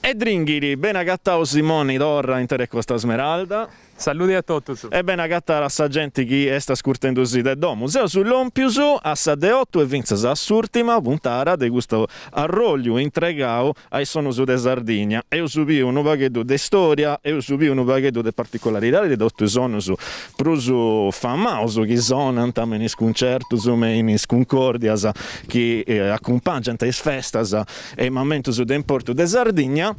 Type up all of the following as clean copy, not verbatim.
E Dringhili, ben agattao Simoni d'Orra in Terre Costa Smeralda. Saluti a tutti. E ben agattare a sa gente chi sta scurtendosi del domus. Io sull'ompiusu a sa de 8 e vinzas a s'ultima puntara de questo arroglio intregao ai sonusu de Sardigna. Io subi un baghetto de storia, io subi un baghetto de particolarità de dotto sonusu prusu famoso chi sono tamen is concertus menis concordias chi accompagnano is festas e momentus de importo de Sardigna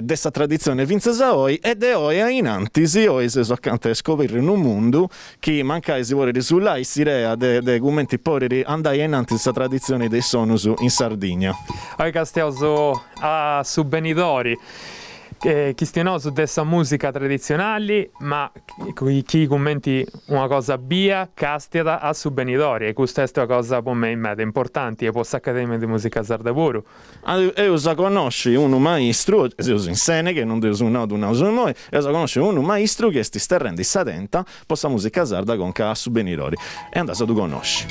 dessa tradizione vinzas a oi ed è oi in antisi oi so accanto a scoprire in un mondo che manca si vuole risultare sirea de commenti poveri andai in anti questa tradizione dei sonus in Sardegna. Oi castiamo a subvenidori che stiano su questa musica tradizionale, ma chi commenti una cosa bia castiata a subvenidori, e questa è una cosa per me importante e per l'Accademia di Musica Sarda pure. Io sa conosci un maestro, io in sene che non devo suonare una noi, io sa conosci un maestro che sti sterrendi sadenta per la musica sarda con ca subvenidori. E andate a tu conosci.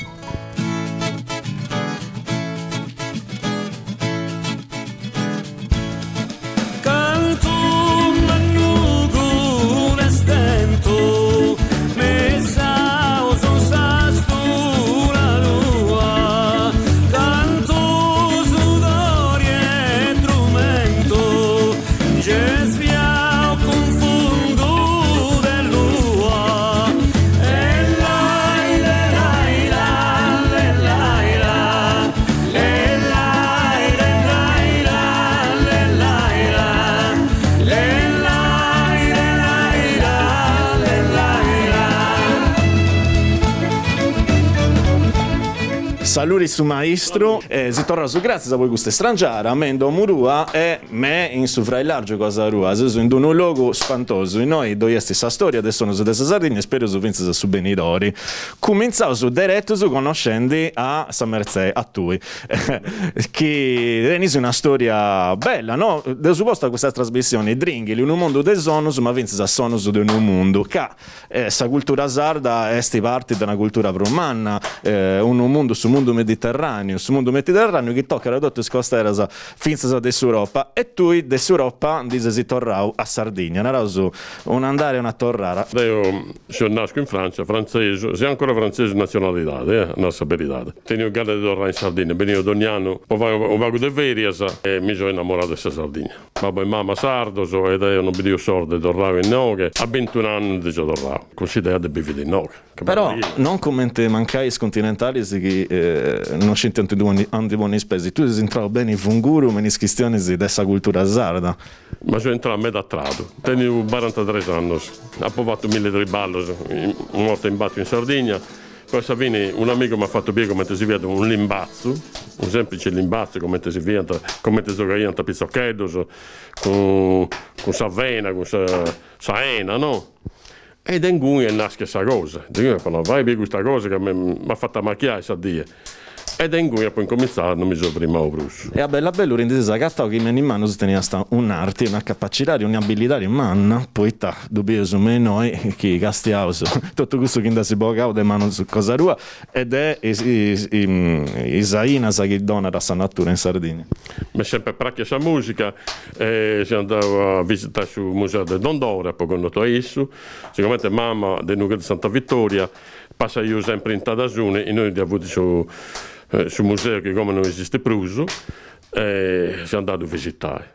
Saluti su maestro, si torna su grazie a voi queste strangiare, amendo Murua e me in su fra il largo cosa rua, sono in un luogo spantoso, e noi doiesti sa storia, adesso sono su dessa Sardegna e spero su vinza su benidori. Cominciamo su diretto su conoscendi a San Merzè, a Tui, che renisi una storia bella, no? Devo supposto a questa trasmissione, Dringhili, in un mondo de sonus, ma vinza sa sonus di un mondo, che sa cultura sarda è parte da una cultura romanna, un mondo su mondo mediterraneo, che tocca la dotte scosteras finza dell'Europa e tu dell'Europa dise si torrau a Sardegna, narasu un andare una torrara. Io sono nato in Francia, francese, sei ancora francese nazionalità, non verità. Tengo ganas di tornare in Sardegna, venivo ogni anno, ho vago de Verias e mi sono innamorato di Sardegna. Babbo e mamma sardo, ed io non vedevo sordo, tornavo in Noche, a 21 anni di già torravo, considerate bevere in Noche. Però non come te mancai continentali che non c'è tanti buoni spesi, tu sei entrato bene in funguru, me ne schistioni di questa cultura sarda. Ma sono entrato a metà trado, tenevo 43 anni, ho provato 1000 triballos, una volta in batto in Sardegna, poi Savini, un amico mi ha fatto vedere come si vede un limbazzo, un semplice limbazzo, come si vede, come si gioca a pizzocchedos, con savena, con saena, no? E da è nasce questa cosa. Vai per questa cosa che mi ha fatto macchiare, sa dire. E da poi cominciare non mi sono prima o brusso. E a bella bellura in desa carta che in mano si tenia un'arte, una capacità, un'abilità in mano, poi dobbiamo me noi che castiamo tutto questo che si può de mano su cosa rua ed è Isaina che dona la sua natura in Sardegna. Mi è sempre pracchia sa musica, si andava a visitare sul museo del Dondora, poi con noto isso, sicuramente mamma del Nuga di Santa Vittoria, passa io sempre in Tadasune e noi abbiamo avuto sul museo che come non esiste più, siamo andati a visitare.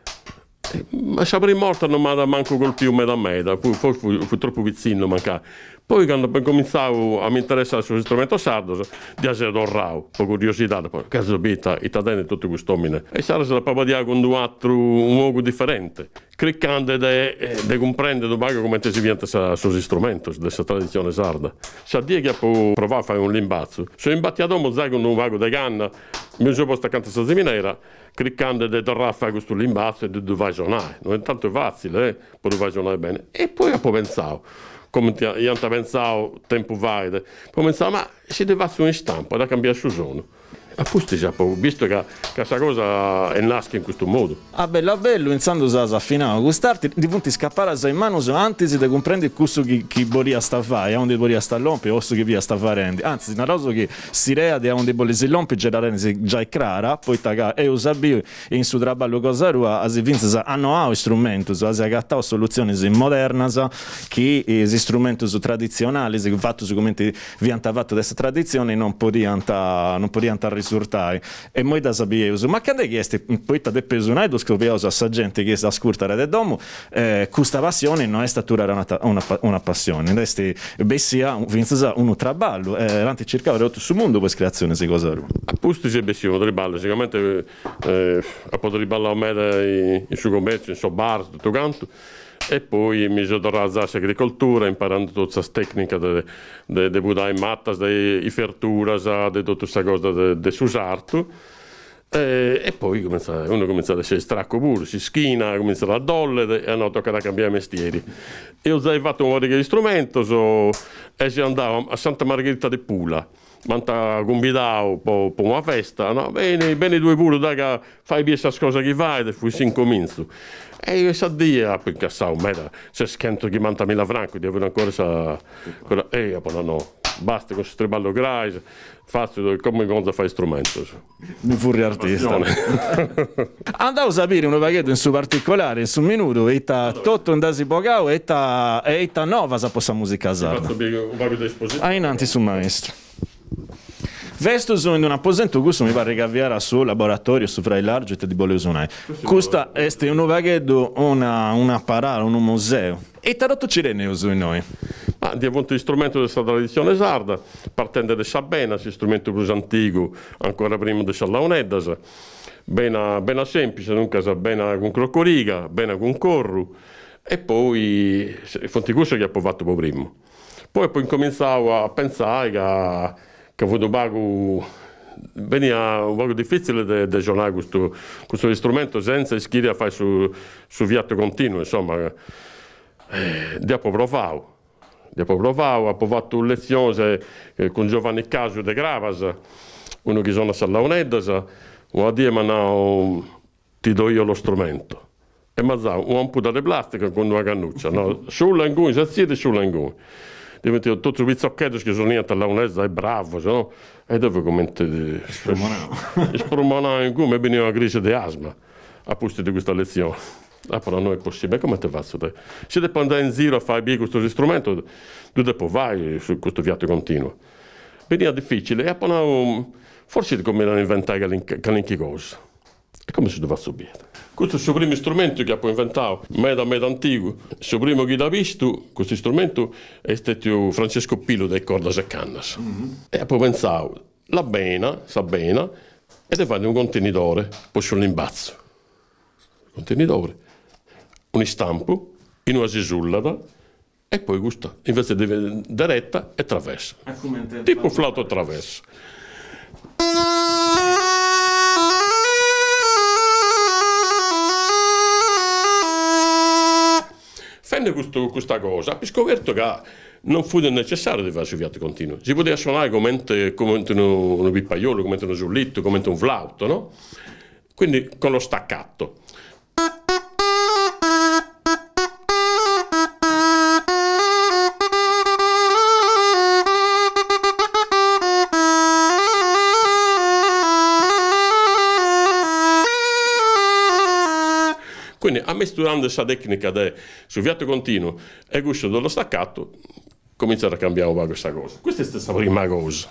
Ma Sabri morta non mi ha manco colpito me da me, fu troppo vicino mancare. Poi quando cominciavo a mi interessare sullo strumento sardo, di essere dorrao, per curiosità, poi caso vita, italiano e tutto questo omine. E sarà la papà di con un altro un luogo differente, cliccando e comprendere come si viene sugli strumenti, questa tradizione sarda. Sa dire che può provare a fare un limbazzo. Sono imbattiato a mozzare con un vago di canna, mi sono posto accanto a questa seminera, cliccando e tornare a fare questo limbazzo e di vai suonare. Non è tanto facile, poi vai suonare bene. E poi ho pensato, come io ho pensato tempo vai, poi pensavo, ma si deve fare un stampo da cambiare su sono. Appunto, visto che questa cosa è nasce in questo modo. Ah, bello, bello, iniziando a affinare, gustarti, di punti scappare in mano antes di comprendere questo che voria sta a fare, onde voria sta a lompi, o questo che via sta facendo. Anzi, una cosa che si rea di onde volia si lompi, già è clara, poi taga, e usabio in suo traballo cosa rua, si vince hanno strumenti, si agattano soluzioni moderne, che gli strumenti tradizionali, che fatto come vi hanno fatto questa tradizione, non podiano risultare. E poi da sapere, ma che è poi da personale do scoprioso a gente che sta ascoltare del domo, questa passione non è statura una passione, questi bessia vince un traballo, anche cercare tutto sul mondo questa creazione di cosa. Appunto c'è bessia un traballo, sicuramente a poter ballare a me in suo commercio, in suo bar, tutto quanto. E poi mi sono tornato all'agricoltura, imparando tutte queste tecniche di budare matta, di ferturas, di tutta questa cosa di susarto. E poi uno comincia a essere stracco pure, si schina, comincia a dolle e hanno toccato a cambiare mestieri. Io ho fatto un po' di strumenti e si andava a Santa Margherita di Pula. Manta convidavo per una festa, no? Bene due pure, dai che fai questa cosa che fai, e fui incomincio. E io sa dia, poi incassavo, se schento che manta 1000 franchi, di avere ancora quella, no, basta con questo treballo grave, faccio come cosa fai strumento. Un furri artista. Andavo a sapere un paghetto in su particolare, in su minuto, e tutto in dasi pogao, e nova sa possa musica sarda. Faccio un paio di esposizioni. Innanti su maestro. Vesto in un apposento, questo mi pare che avviare al suo laboratorio su Fra il Largo e di Bolesonai. Questa è un vaghetto, una parata, un museo. E tarotto ci rende su noi. Ma di appunto strumento della tradizione sarda, partendo da Sabena, il strumento più antico, ancora prima di Sallauneddas, bene semplice, dunque bene con crocoriga, bene con corru, e poi fonti questo che ho fatto per primo. Poi incominciavo a pensare che veniva un po' difficile di suonare questo strumento senza iscrivere a fare su viaggio continuo, insomma. Dopo provavo, ho fatto lezioni con Giovanni Casio de Gravas, uno che sono a Sallauneddas, un dia ma no, ti do io lo strumento. E mi ha dato un po' di plastica con una cannuccia, no? Sulla in cui, si sulla in cui. Diventato tutto un pizzochetto che sono niente alla UNES, è bravo, no? E dopo come spromonavo in cui mi veniva una crisi di asma a posto di questa lezione. Però non è possibile, come ti faccio? Se devi andare in giro a fare bene questo strumento, tu dopo vai su questo viaggio continuo. Veniva difficile, e poi forse come hanno inventato qualche cosa. E come si deve subire? Questo è il suo primo strumento che ha inventato, meda antico. Il suo primo che l'ha visto, questo strumento, è stato Francesco Pilo dei Cordas e Cannas. E poi pensavo, sa bene, e deve fare un contenitore, poi sull'imbazzo. Contenitore, un istampo, in una sisullata, e poi questo, invece deve diretta e traversa. Tipo flauto traversa. Fende questa cosa, ho scoperto che non fu necessario di fare su viaggio continuo. Si poteva suonare come un pippaiolo, come un giullitto, come un flauto, no? Quindi con lo staccato. Quindi, mesturando questa tecnica sul viaggio continuo e gusto dello staccato, cominciare a cambiare un po' questa cosa. Questa è stata la prima cosa.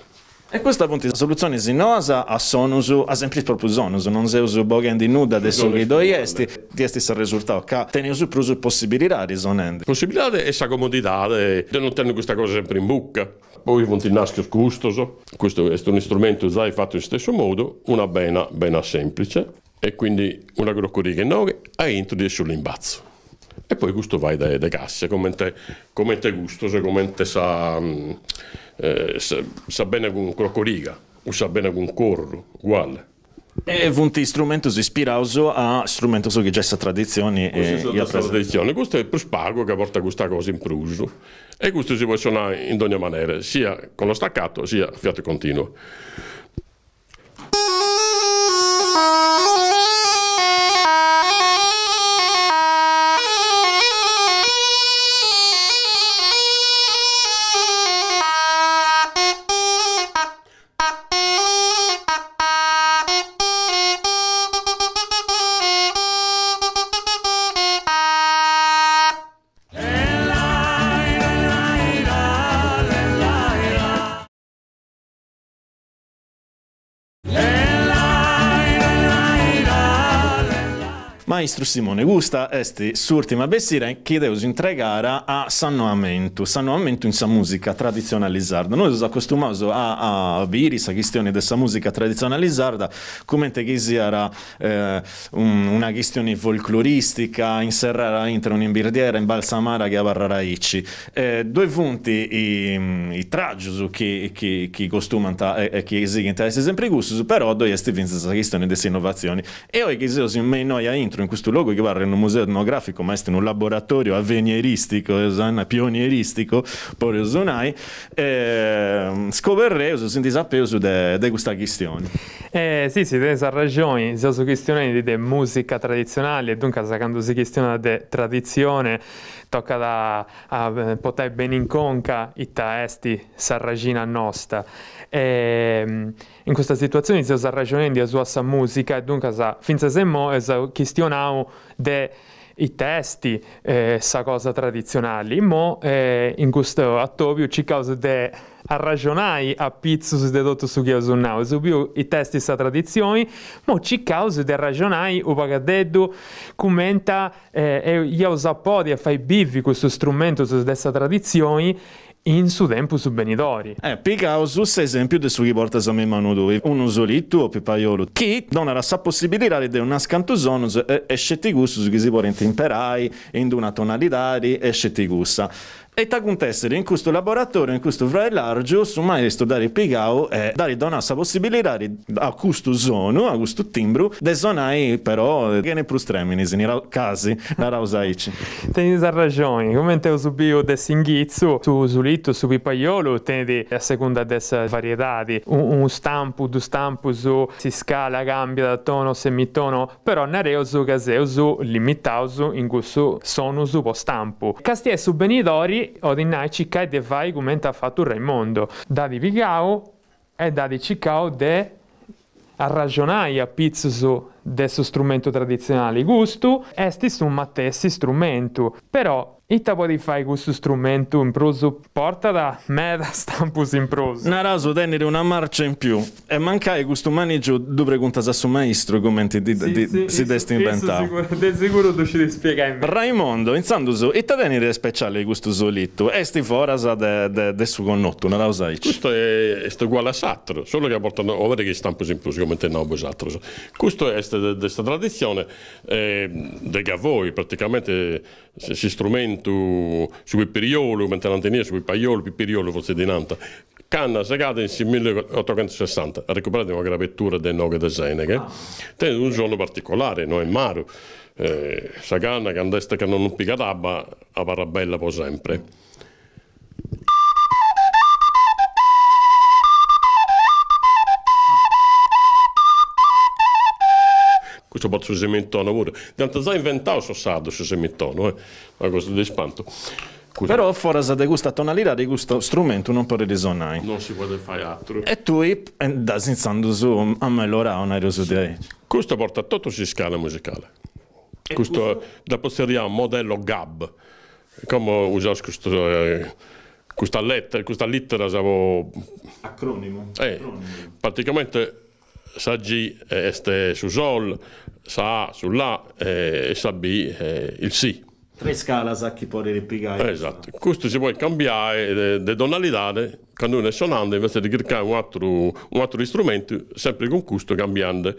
E questa appunto è la soluzione sinosa a sonusu, a sempre proprio sonusu, non si usa bogen di nuda adesso che do iesti, di esti il risultato che tieni su più possibilità di sonende. Possibilità è questa comodità di non tenere questa cosa sempre in bocca. Poi il nasco gustoso, questo è un strumento già fatto in stesso modo, una bena semplice. E quindi una crocoriga in nove e entro sull'imbazzo. E poi questo vai da casse, come te gustoso, come te sa bene con crocoriga, o sa bene con corro, uguale. E punti strumento si ispirato a strumento che già sa tradizioni tradizione. Questo è il spago che porta questa cosa in pruso. E questo si può suonare in ogni maniera, sia con lo staccato sia a fiato continuo. maestro Simone, gusta est s'ultima bessira che deus intregare a s'annoamentu in sa musica tradizionale sarda. Noi siamo accostumati a viri sa questione della musica tradizionale sarda come che sia una questione folcloristica, inserrare intro un'imbirdiera in balsamara che avarrara icci. Due punti i tragios che costumano e che esigono sempre gustos, però due esti vince questa questione delle innovazioni. E ora che siamo noi a intro in questo luogo che va in un museo etnografico, ma è in un laboratorio avvenieristico, pionieristico, poi usonai, scoverreo, senti sapere di questa questione. Sì, tens ragione, sono questioni di musica tradizionale, dunque quando si questiona di tradizione tocca a poter ben in conca i testi sarragina nostra. In questa situazione si sta ragionando sulla musica e dunque finché siamo questionando i testi, sa cosa tradizionali, ma in questo attovio ci causa di ragionare a pizzo di tutto su che usano, su più i testi sa tradizioni, ma ci causa di ragionare un pagadeddo commenta e io sapodi a fare bivi questo strumento su questa tradizioni in su tempo su benidori. Picao su esempio di su che porta a me mano dove uno solito o pipaiolo che dona la possibilità di una scantusonos e scettigus che si può imperai in una tonalità e scetticussa. E ta contessere in questo laboratorio, in questo vraj largo, su maestro dare pigao e dare dona la possibilità a questo zono, a questo timbro, de zonai però che ne plus treminis, in casi, la rausaici. Teni ragione, come te subio de singhizzo, su sulito, su pipaiolo, teni a seconda delle varietà, un stampo, due stampo su si scala, cambia da tono, semitono, però nareo su caseo su limitato su in questo sono su po stampo. Castie su benidori ordinai cicai de vai come ha fatto Raimondo. Da di pigao e da di cicao de a ragionare a pizzo su questo strumento tradizionale. Gusto esti su mattessi strumento, però ita può fare questo strumento in proso porta da me da stampus in proso. Naraso tenere una marcia in più e mancare questo maneggio dove conta su maestro come si desti inventare. Di sicuro tu ci devi spiegare. Raimondo, iniziando su, ita tenere speciale questo solito, esti forasa de su connotto, naraso questo è uguale a Sattro, solo che portano over che stampus in proso come te no Sattro. Questo è questa tradizione de Gavoi, praticamente si strumento sui periolo, mentre non tenia sui paiolo, pipiriolo forse di Nanta. Canna segata in 1860, ha recuperato una gravettura del Noga de Seneghe. È un giorno particolare, no? È maro. Sa canna che andeste che non pica d'abba, a Parabella per sempre. Questo porta su semittono pure. Tanto già inventato so sardo su semittono, una cosa di spanto. Però fuori da questa tonalità di questo strumento non può risuonare. Non si può fare altro. E tu da iniziando su a me l'ora un aereo su di lei. Questo porta tutto su scala musicale. Questo da posteriamo modello GAB. Come usare questa lettera stavo acronimo. Praticamente sa G è su Sol, sa A su La e sa B il Si. Tre scala sa chi può ripiegare. Esatto. Questo si può cambiare di tonalità quando uno è suonando invece di cercare un altro strumento, sempre con questo cambiando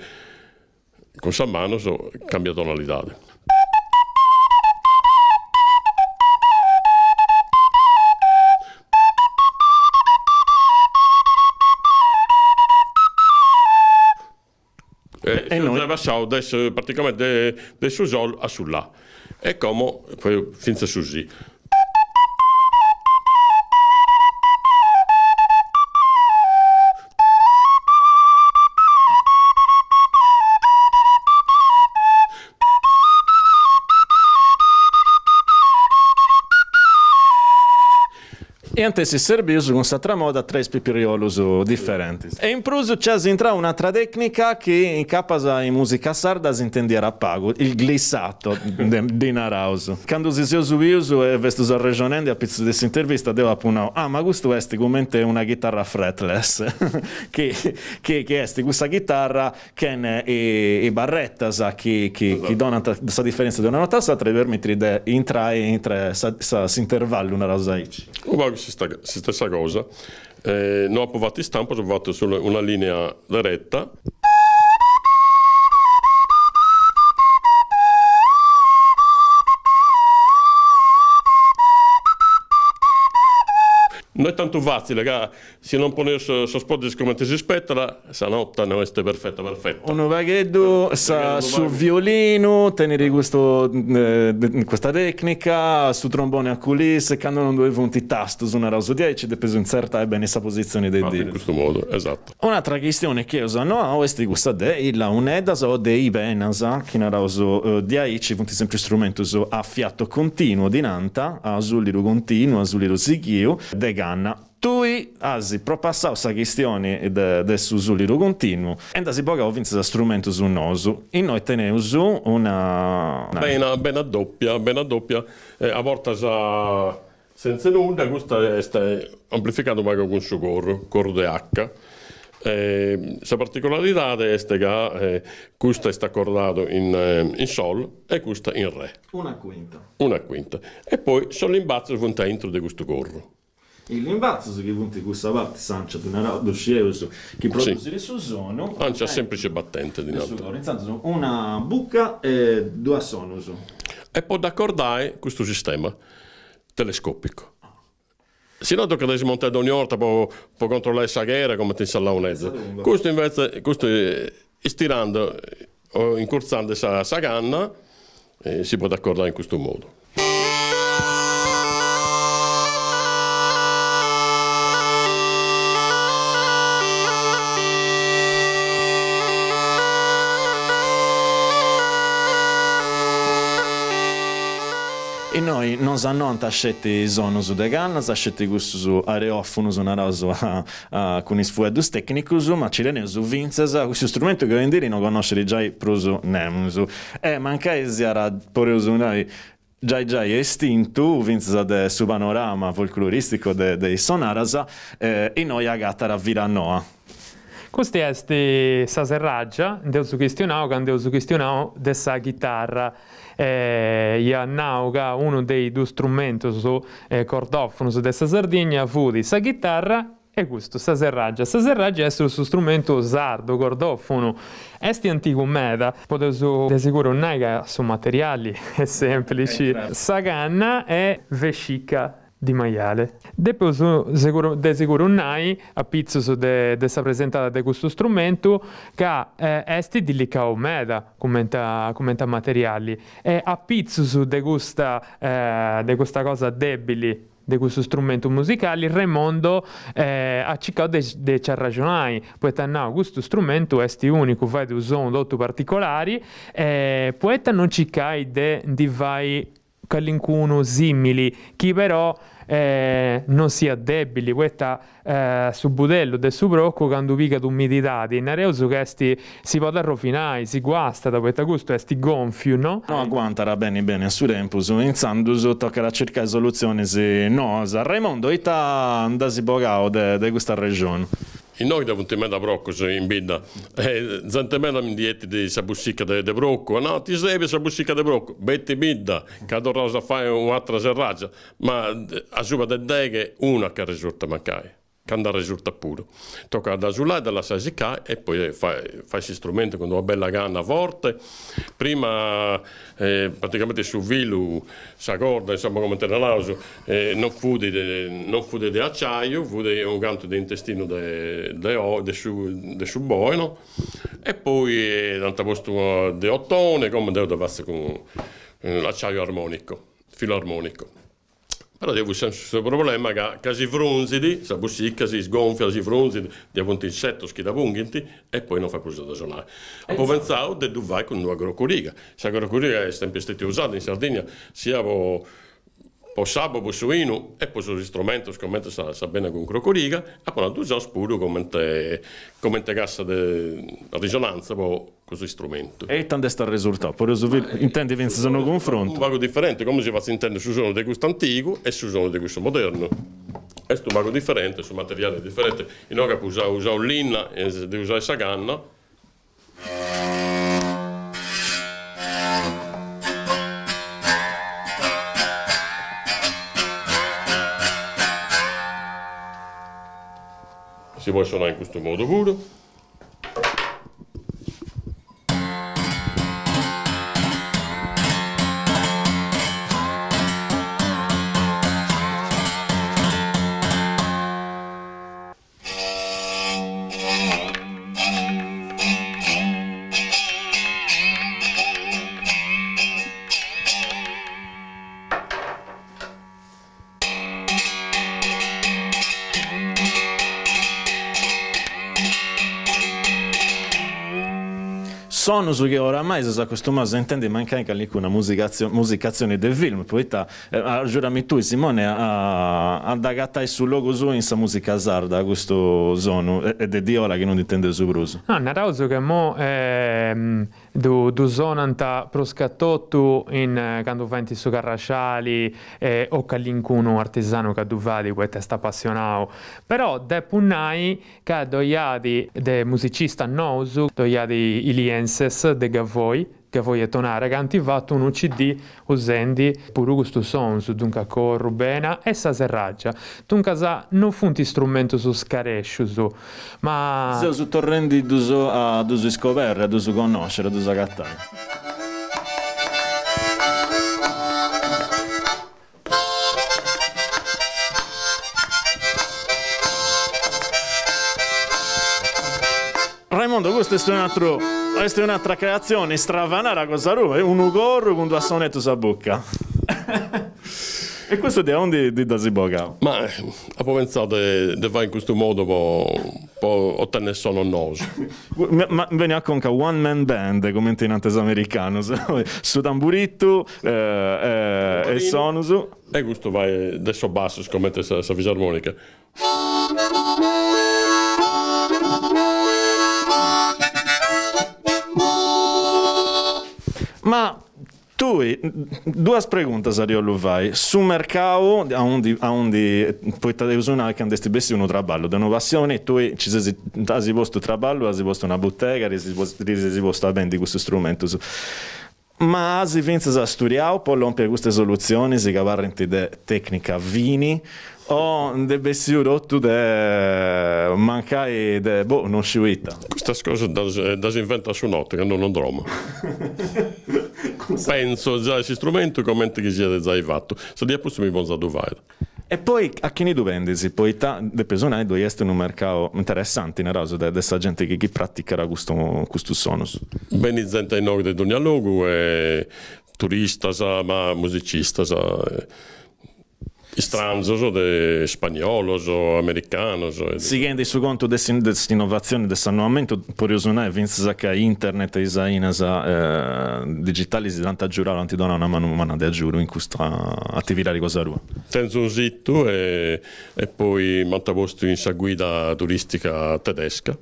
con sa mano cambia tonalità. E noi passiamo adesso praticamente del su Sol a su La. E come poi finza su Si. E anche si serviu con questa moda 3 pipiriolus differenti. E in plus c'è entra un'altra tecnica che in capasa in musica sarda si intendiera a pago, il glissato di Naraus. Quando si usa e vestus arregionando a pizzo di questa intervista devo appunto, ma questo è come una chitarra fretless, che è questa chitarra che è i barrettas che dona questa differenza di una nota all'altra per permettere di entrare questo intervallo una rosaici. Stessa cosa, non ho provato in stampo, ho provato su una linea retta. Non è tanto facile, se non ponesse spot come si aspetta, la notte non è perfetta. Un vaghetto su violino, tenere questa tecnica, su trombone a culisse, quando non dovevo un tasto su una rosa 10, dipende inserta bene questa posizione dei diti. In questo modo, esatto. Un'altra questione che usano è questa la un'edas o dei benas, che in rosa 10, punti sempre strumenti a fiato continuo di nanta, a sulliro continuo, a sulliro sighio, de ganna. Tu hai propassato questa questione del sulliro continuo e si può vince strumento su noso e noi teniamo una bene doppia a volte senza nulla questa è amplificato magari con suo coro di H. La particolarità è che questa sta accordato in sol e questa in re. Una quinta. E poi solo l'imbazzo vanno dentro di questo corro. L'imbazzo che punti questa parte sancia di una docieus che produce il suo suono. Anzi, è semplice battente di una bucca e due sonus. E poi accordare questo sistema telescopico. Si nota che si monta ogni volta può controllare la guerra come ti insalla un'ezza. Questo invece, stirando o incursando la ganna, si può accordare in questo modo. E noi non sanno scetti sonus de gannas, scetti questo areofonus una rosa con i sfuedus tecnicus, ma ci reneus vinces questo strumento che vendere non conoscere già proso nemus. Manca esiara poreus noi già estinto, vinces de su panorama folcloristico dei sonaras, e noi agatara viranoa. Questa è sa serraggia, devo questionare dessa chitarra. Nauga, uno dei due strumenti cordofonos della Sardegna, fu di sa chitarra e questo sa serraggia. Sa serraggia è il suo strumento sardo, cordofono. Esti antico meda, potete di sicuro non su materiali è semplici. Sa canna è vescica di maiale. Dopo de sicuro nai a pizzo de sa presentata di questo strumento che esti di licao meda commenta materiali e a pizzo de questa cosa debili di questo strumento musicale Raimondo ha cercato di ragionare poeta no questo strumento è unico vai di uso molto particolari poeta non cercai di vai qualcuno simili chi però non sia debili questa su budello del suo brocco quando viga d'umidità in areuso che si può rovinare si guasta da questo gusto esti gonfio no? No aguantara bene a suo tempo iniziando tocca a cercare soluzioni se no Raimondo ita andasi bogao de questa regione. In noi da punti da brocco in bidda, zantemela mi dieti di sabussica de brocco, no, ti serve sabussica de brocco, betti bidda, cado rosa fai un'altra serraggia, ma a suba de deghe una che risulta mancai, che andrà risulta puro. Tocca da sulare della sasica e poi fai questi strumenti con una bella ganna forte, prima praticamente su vilu, sa corda, insomma come te ne lauso, non fu di acciaio, fu un ganto di intestino de su boi, no? E poi tanta posto di ottone, come devo fare con l'acciaio armonico, filo armonico. Però devo sempre questo problema che si frunzidi, si bussicca, si sgonfia, si frunzidi, di appunto insetto che da punginti e poi non fa cosa da suonare. Poi pensavo che vai con una agrocuriga. Se agrocuriga è sempre stata usata in Sardegna sia poi sabo suino e poi sul strumento come sa bene con crocoriga e poi tu già spuro come te gassa di risonanza con questo strumento. E tanto sta il risultato, poi intendi che sono un confronto. Un vago differente, come si fa a intendere sul suono di questo antico e sul suono di questo moderno. È un vago differente, su materiale differente. In oca può usare un linna e devi usare saganna. Si può suonare in questo modo pure. Sono su che oramai si accostuma a intendere manca anche una musicazione del film, poi giurami tu Simone a dagattai sul logo su in sa musica sarda questo sono ed è di ora che non intende su bruso. No, narauso che mo du sonanta proscattotto in quando venti su carrasciali o callincuno artigiano che du vadi questa sta appassionato, però de punnai che doiadi de musicista nousu doiadi ilienses de Gavoi e tonare che hanno fatto un CD usando pure questo sons dunque corru bene e sa serraggia dunque non funti strumento su scaresciu su ma se su torrendi a duso scoperre a duso conoscere a duso gattare. Raimondo, questo è un'altra creazione stravanara cosa ruba, è un ugorro con due sonetto a bocca. E questo è onde di Dasiboga. Ma ho pensato di fare in questo modo per ottenere sono noso. Ma veniva con one man band come in antes americano, su tamburitto e sonusu. E questo va adesso basso come sa fisarmonica. Ma tu, due preguntas a io lo vai. Su mercato, a undi poi ti usare che andesti bessi uno traballo, da innovazione, tu ci hai posto traballo, hai posto una bottega, hai posto a vendi questo strumento. Ma se vinci a studiare, poi rompere queste soluzioni, si cavare in tecnica vini, o deve essere rotto de mancare de non sciuita. Queste cose da si inventa su notte, che non andremo. Penso già a questo strumento come che sia già fatto. Se di appunto mi bonza dovere. E poi a chi ne dovendisi? Poi le persone dove è un mercato interessante in rosa di questa gente che praticherà questo suono. Bene gente in nord di ogni luogo, turistas, ma musicistas, stranzos, o spagnolos, o americanos. Si rende su conto dessa innovazione, desse annuamento, per usare, vince che internet e inas digitali si danno a giurare, non ti danno una mano di aggiuro in questa attività di cosa rua. Tenzo un sito e poi mantabosto in sa guida turistica tedesca.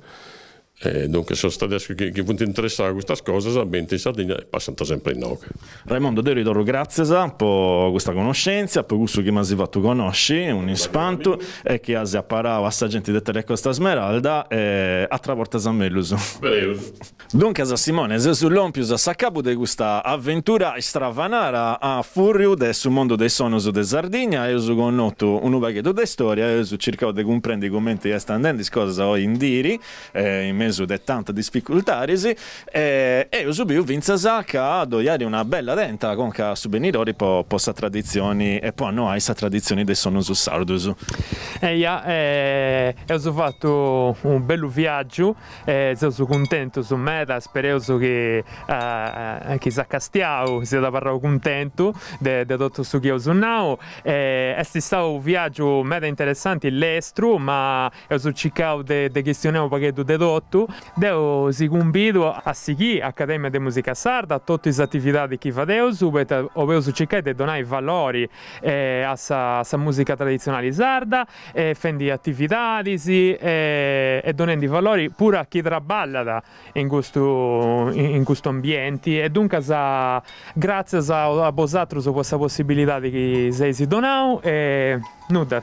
Dunque sono stati che punti interessati a queste cose, sapete in Sardegna e passano sempre in Noca. Raimondo, ti ridoro grazie per questa conoscenza, per questo che mi hai fatto conoscere, un ispanto, e che hai imparato a gente di Tele Costa Smeralda e a travolta a me l'uso. Dunque, Simone, se sull'ompius a capo di questa avventura stravanara a Furriu sul mondo dei sonos di Sardegna, e ho conosciuto un baghetto di storia, e ho cercato di comprendere come sta andando cosa ho in diri, in mezzo di tante difficoltà, e ho subito vinza che doiare una bella denta con che subvenirori po sa tradizioni e poi noi sa tradizioni dei sonos sardos. Ho fatto un bello viaggio, sono contento su me, spero che si accastiamo, sia da parlare contento di tutto su che ho suonato. È stato un viaggio mega interessante all'estero, ma ho cercato di gestionare un pacchetto di tutto tu, deu si convido a seguire Accademia de Musica Sarda, a tutte le attività di chi fa deus, perché avevo cercato di donare valori a sa musica tradizionale sarda, e fendi attività e donando valori pure a chi traballa in questo ambiente, e dunque grazie a vosaltros per questa possibilità di che sei si donau e nuda.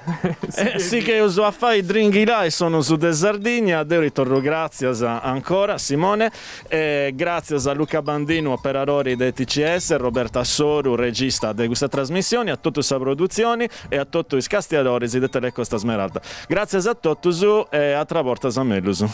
Sì che uso a fare i dringhi là e sono su de Sardegna, devo ritorno grazie ancora Simone, e grazie a Luca Bandino, operatore del TCS, Roberta Soru, regista di questa trasmissione, a tutte le produzioni e a tutti i castiatori di Telecosta Smeralda. Grazie a tutti e a tra portas a Melusu.